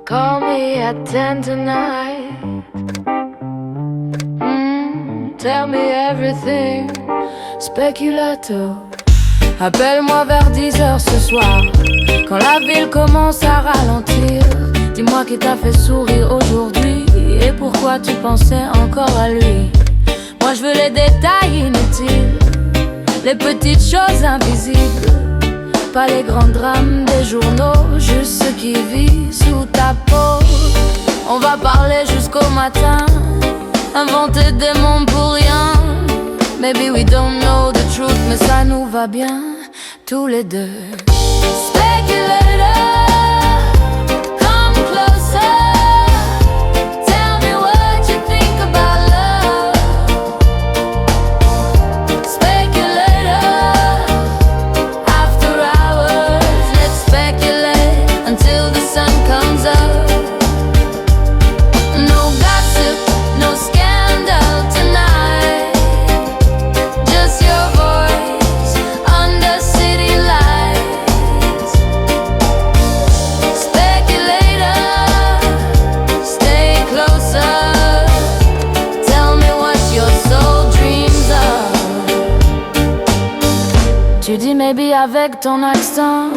Call me at 10 tonight. Tell me everything. Speculator. Appelle-moi vers 10h ce soir, quand la ville commence à ralentir. Dis-moi qui t'a fait sourire aujourd'hui, et pourquoi tu pensais encore à lui. Moi je veux les détails inutiles, les petites choses invisibles, pas les grands drames des journaux, juste ce qui vit sous ta peau. On va parler jusqu'au matin, inventer des mondes pour rien. Maybe we don't know the truth, mais ça nous va bien, tous les deux. Speculator, come closer. Tell me what you think about love. Speculator, after hours, let's speculate until the sun comes up. No gossip, no scandal tonight. Just your voice under city lights. Speculator, stay closer. Tell me what your soul dreams of. Tu dis maybe avec ton accent,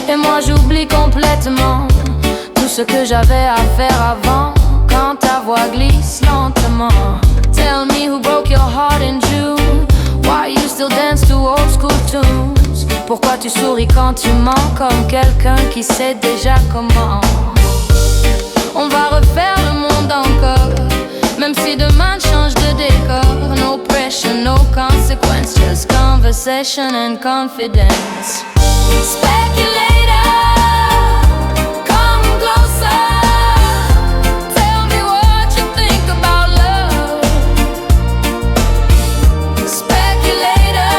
et moi j'oublie complètement tout ce que j'avais à faire avant, quand ta voix glisse lentement. Tell me who broke your heart in June. Why you still dance to old school tunes? Pourquoi tu souris quand tu mens, comme quelqu'un qui sait déjà comment? On va refaire le monde encore, même si demain change de décor. No pressure, no consequence, just conversation and confidence. Speculator, come closer. Tell me what you think about love. Speculator,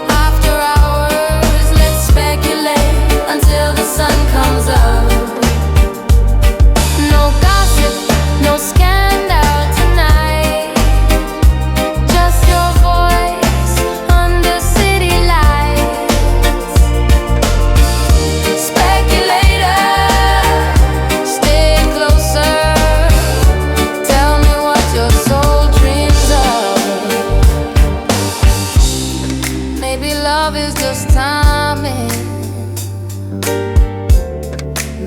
after hours, let's speculate until the sun comes up. No gossip, no scandal tonight. Just your voice under city lights. Speculator, stay closer. Tell me what your soul dreams of. Maybe love is just timing.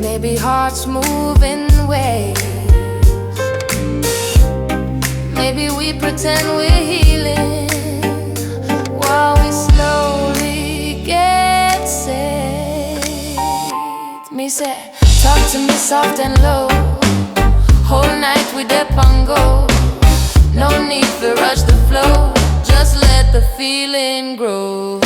Maybe hearts move in ways. Maybe we pretend we're healing while we slowly get saved. Me say, talk to me soft and low. Whole night we dip and go. No need to rush the flow. Just let the feeling grow.